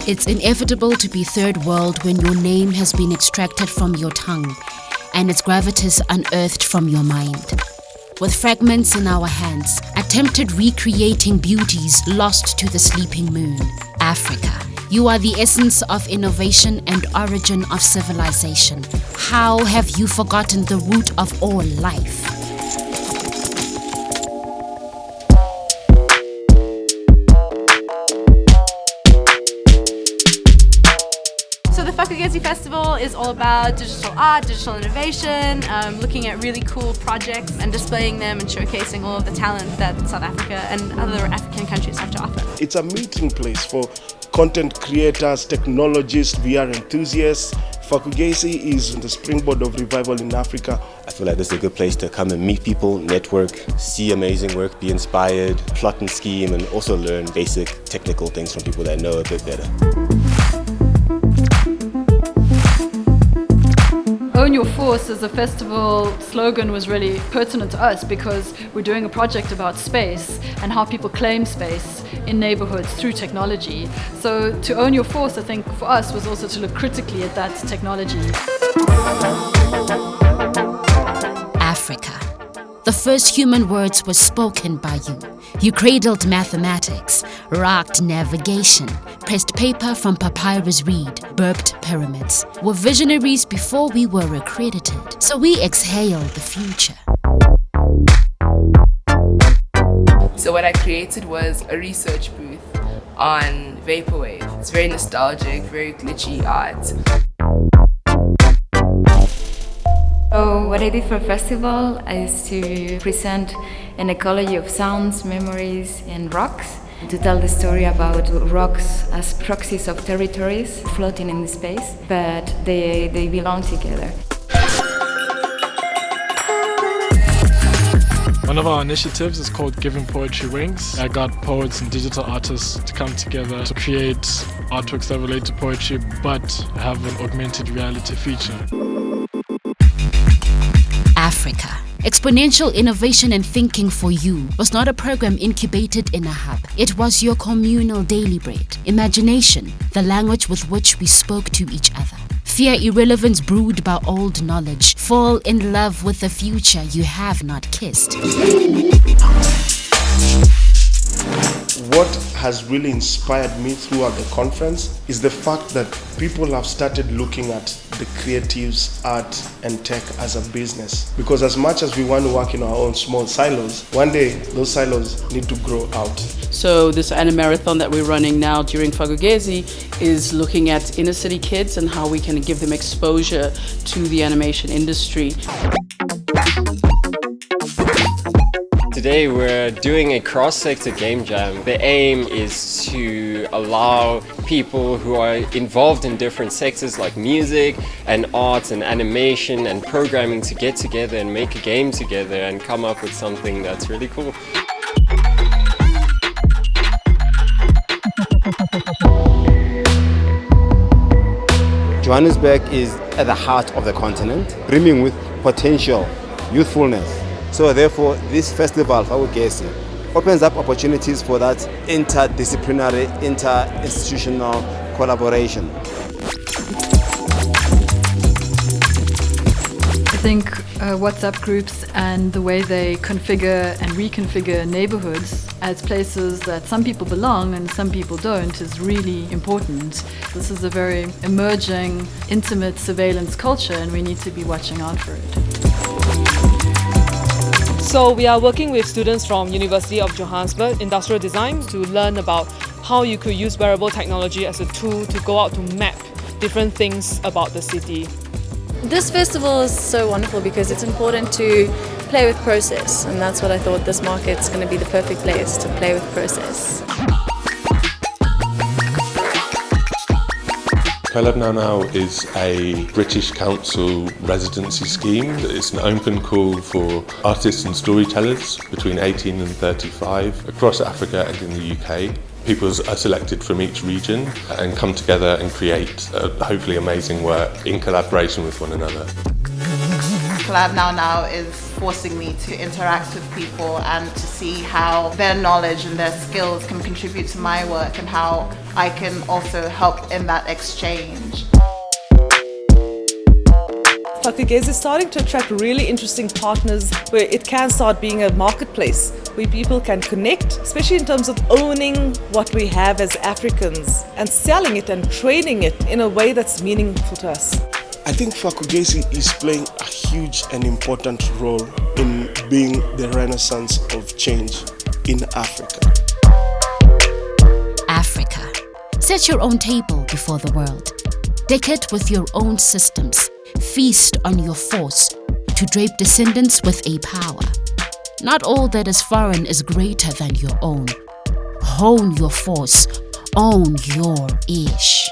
It's inevitable to be third world when your name has been extracted from your tongue and its gravitas unearthed from your mind. With fragments in our hands, attempted recreating beauties lost to the sleeping moon. Africa, you are the essence of innovation and origin of civilization. How have you forgotten the root of all life? So the Faku'gesi Festival is all about digital art, digital innovation, looking at really cool projects and displaying them and showcasing all of the talent that South Africa and other African countries have to offer. It's a meeting place for content creators, technologists, VR enthusiasts. Faku'gesi is the springboard of revival in Africa. I feel like this is a good place to come and meet people, network, see amazing work, be inspired, plot and scheme, and also learn basic technical things from people that know a bit better. Own Your Force as a festival slogan was really pertinent to us because we're doing a project about space and how people claim space in neighborhoods through technology. So to own your force, I think for us was also to look critically at that technology. Africa. The first human words were spoken by you. You cradled mathematics, rocked navigation, pressed paper from papyrus reed, burped pyramids. Were visionaries before we were accredited, so we exhaled the future. So what I created was a research booth on Vaporwave. It's very nostalgic, very glitchy art. So what I did for the festival is to present an ecology of sounds, memories and rocks, to tell the story about rocks as proxies of territories floating in space, but they belong together. One of our initiatives is called Giving Poetry Wings. I got poets and digital artists to come together to create artworks that relate to poetry but have an augmented reality feature. Africa. Exponential innovation and thinking for you was not a program incubated in a hub. It was your communal daily bread. Imagination, the language with which we spoke to each other. Fear irrelevance brewed by old knowledge. Fall in love with the future you have not kissed. What has really inspired me throughout the conference is the fact that people have started looking at the creatives, art and tech as a business. Because as much as we want to work in our own small silos, one day those silos need to grow out. So this marathon that we're running now during Faku'gesi is looking at inner city kids and how we can give them exposure to the animation industry. Today we're doing a cross-sector game jam. The aim is to allow people who are involved in different sectors like music and art and animation and programming to get together and make a game together and come up with something that's really cool. Johannesburg is at the heart of the continent, brimming with potential, youthfulness. So therefore, this festival, Faku'gesi, opens up opportunities for that interdisciplinary, inter-institutional collaboration. I think WhatsApp groups and the way they configure and reconfigure neighborhoods as places that some people belong and some people don't is really important. This is a very emerging, intimate surveillance culture and we need to be watching out for it. So we are working with students from University of Johannesburg Industrial Design to learn about how you could use wearable technology as a tool to go out to map different things about the city. This festival is so wonderful because it's important to play with process, and that's what I thought this market's going to be the perfect place to play with process. Collab Now Now is a British Council residency scheme. It's an open call for artists and storytellers between 18 and 35 across Africa and in the UK. People are selected from each region and come together and create hopefully amazing work in collaboration with one another. Collab Now Now is forcing me to interact with people and to see how their knowledge and their skills can contribute to my work and how I can also help in that exchange. Faku'gesi is starting to attract really interesting partners where it can start being a marketplace where people can connect, especially in terms of owning what we have as Africans and selling it and trading it in a way that's meaningful to us. I think Faku'gesi is playing a huge and important role in being the renaissance of change in Africa. Africa. Set your own table before the world. Deck it with your own systems. Feast on your force to drape descendants with a power. Not all that is foreign is greater than your own. Hone your force. Own your ish.